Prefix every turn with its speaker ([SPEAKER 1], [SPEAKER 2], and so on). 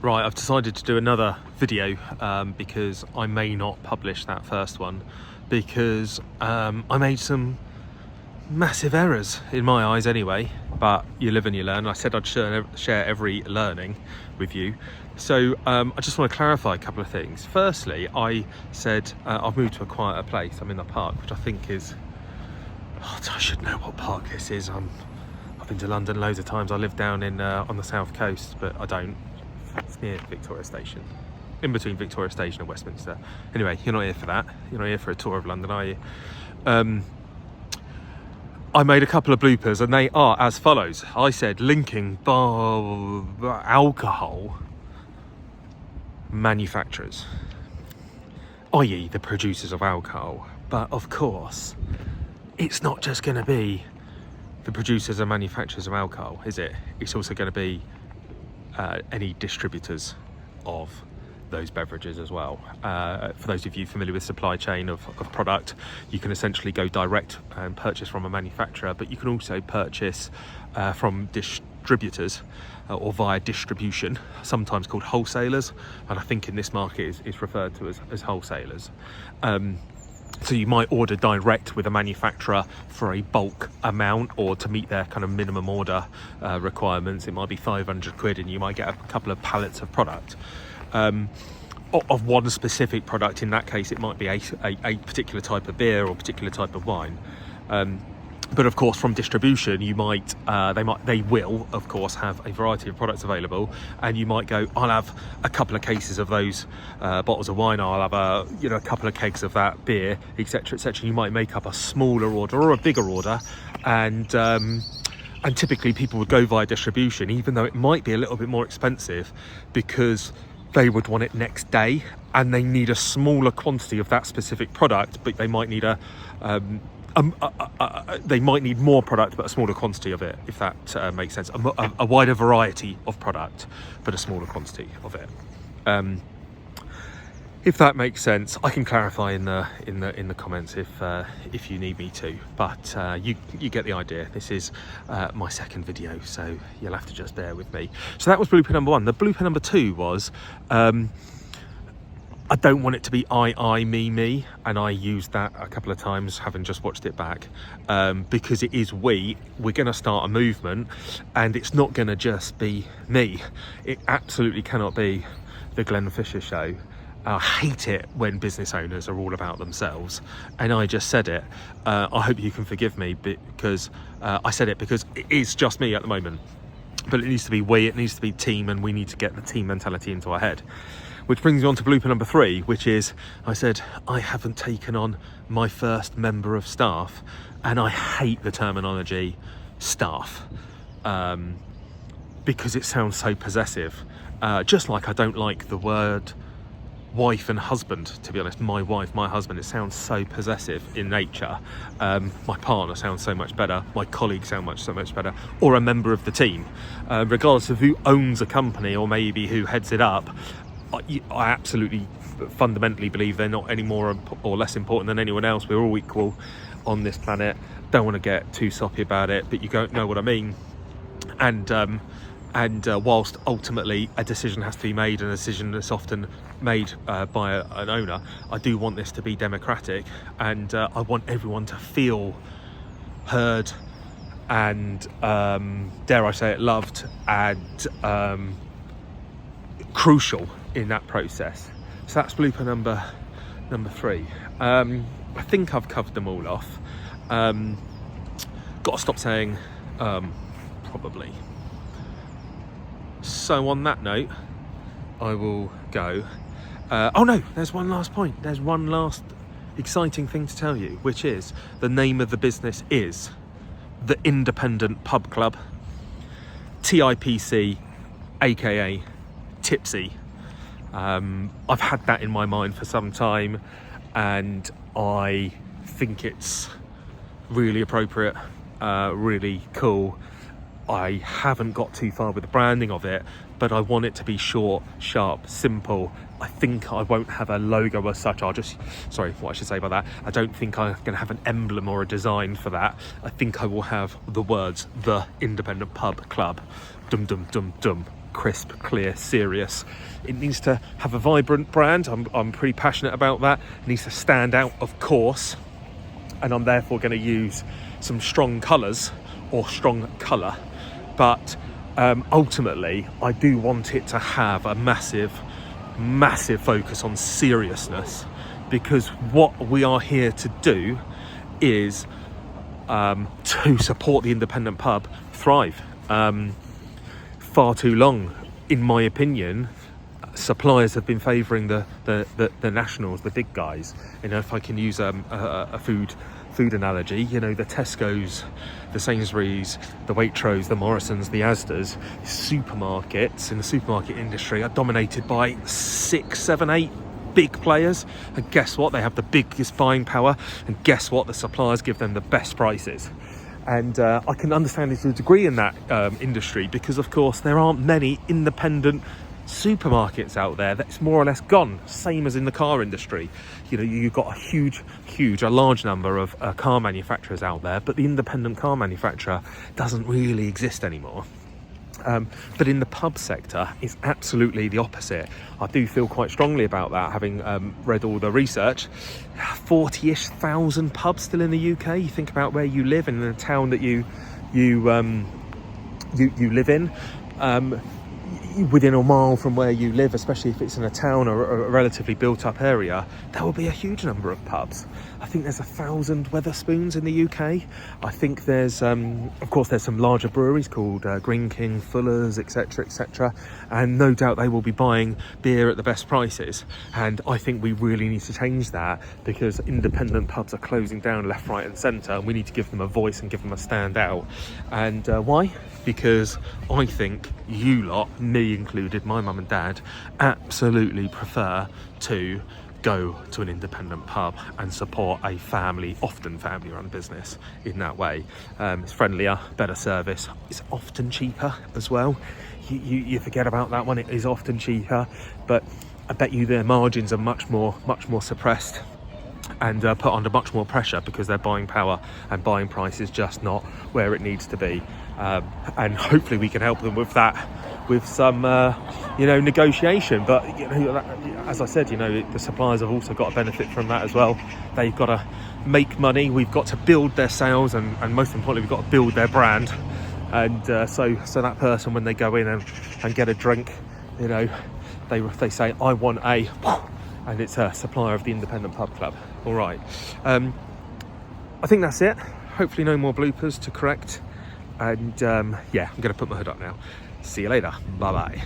[SPEAKER 1] Right, I've decided to do another video because I may not publish that first one because I made some massive errors in my eyes anyway, but you live and you learn. I said I'd share every learning with you. So I just want to clarify a couple of things. Firstly, I said I've moved to a quieter place. I'm in the park, which I think is... I should know what park this is. I've been to London loads of times. I live down in on the south coast, but I don't. It's near Victoria Station, in between Victoria Station and Westminster. Anyway, you're not here for that. You're not here for a tour of London, are you? I made a couple of bloopers, and they are as follows. I said linking alcohol manufacturers, i.e. the producers of alcohol. But of course, it's not just going to be the producers and manufacturers of alcohol, is it? It's also going to be any distributors of those beverages as well. For those of you familiar with supply chain of product, you can essentially go direct and purchase from a manufacturer, but you can also purchase from distributors or via distribution, sometimes called wholesalers, and I think in this market is referred to as wholesalers. So you might order direct with a manufacturer for a bulk amount or to meet their kind of minimum order requirements. It might be 500 quid and you might get a couple of pallets of product. Of one specific product. In that case, it might be a particular type of beer or a particular type of wine. But of course, from distribution, you might they will of course have a variety of products available, and you might go, I'll have a couple of cases of those bottles of wine, I'll have a couple of kegs of that beer, etc., etc. You might make up a smaller order or a bigger order, and typically people would go via distribution, even though it might be a little bit more expensive, because they would want it next day and they need a smaller quantity of that specific product, but they might need they might need more product but a smaller quantity of it, if that makes sense. A wider variety of product but a smaller quantity of it. If that makes sense, I can clarify in the comments if you need me to. But you get the idea. This is my second video, so you'll have to just bear with me. So that was blooper number one. The blooper number two was I don't want it to be I, me, and I used that a couple of times having just watched it back, because it is we're going to start a movement, and it's not going to just be me. It absolutely cannot be the Glenn Fisher show. I hate it when business owners are all about themselves, and I just said it. I hope you can forgive me because I said it because it is just me at the moment, but it needs to be we, it needs to be team, and we need to get the team mentality into our head. Which brings me on to blooper number three, which is, I said, I haven't taken on my first member of staff, and I hate the terminology staff because it sounds so possessive. Just like I don't like the word wife and husband, to be honest. My wife, my husband, it sounds so possessive in nature. My partner sounds so much better. My colleagues sound so much better. Or a member of the team. Regardless of who owns a company or maybe who heads it up, I absolutely fundamentally believe they're not any more or less important than anyone else. We're all equal on this planet. Don't want to get too soppy about it, but you don't know what I mean. And whilst ultimately a decision has to be made, and a decision that's often made by an owner, I do want this to be democratic, and I want everyone to feel heard and, dare I say it, loved and crucial in that process. So that's blooper number three. I think I've covered them all off. Got to stop saying probably. So on that note, I will go. Oh no, there's one last point. There's one last exciting thing to tell you, which is the name of the business is the Independent Pub Club, TIPC, aka Tipsy. I've had that in my mind for some time, and I think it's really appropriate, really cool. I haven't got too far with the branding of it, but I want it to be short, sharp, simple. I think I won't have a logo as such. What I should say about that, I don't think I'm going to have an emblem or a design for that. I think I will have the words, the Independent Pub Club, dum dum dum dum, crisp, clear, serious. It needs to have a vibrant brand. I'm pretty passionate about that. It needs to stand out, of course, and I'm therefore going to use some strong colours or strong colour. But ultimately, I do want it to have a massive focus on seriousness, because what we are here to do is to support the independent pub thrive. Far too long, in my opinion, suppliers have been favouring the nationals, the big guys. You know, if I can use a food analogy, you know, the Tesco's, the Sainsbury's, the Waitrose, the Morrisons, the Asdas, supermarkets in the supermarket industry are dominated by 6, 7, 8 big players, and guess what? They have the biggest buying power, and guess what? The suppliers give them the best prices. And I can understand it to a degree in that industry, because of course there aren't many independent supermarkets out there. That's more or less gone, same as in the car industry. You know, you've got a large number of car manufacturers out there, but the independent car manufacturer doesn't really exist anymore. But in the pub sector, it's absolutely the opposite. I do feel quite strongly about that, having read all the research. 40-ish thousand pubs still in the UK. You think about where you live and in the town that you live in. Within a mile from where you live, especially if it's in a town or a relatively built-up area, there will be a huge number of pubs. I think there's 1,000 Wetherspoons in the UK. I think there's, of course, there's some larger breweries called Green King, Fuller's, etc., and no doubt they will be buying beer at the best prices. And I think we really need to change that, because independent pubs are closing down left, right, and centre, and we need to give them a voice and give them a stand out. And why? Because I think you lot, me included, my mum and dad, absolutely prefer to go to an independent pub and support a often family-run business in that way. It's friendlier, better service. It's often cheaper as well. You forget about that one. It is often cheaper, but I bet you their margins are much more suppressed and put under much more pressure, because their buying power and buying price is just not where it needs to be. And hopefully we can help them with that, with some negotiation. But as I said, the suppliers have also got to benefit from that as well. They've got to make money. We've got to build their sales, and most importantly, we've got to build their brand. And so that person, when they go in and get a drink, they say, I want a, and it's a supplier of the independent pub club. All right. I think that's it. Hopefully no more bloopers to correct. And I'm going to put my hood up now. See you later. Bye bye.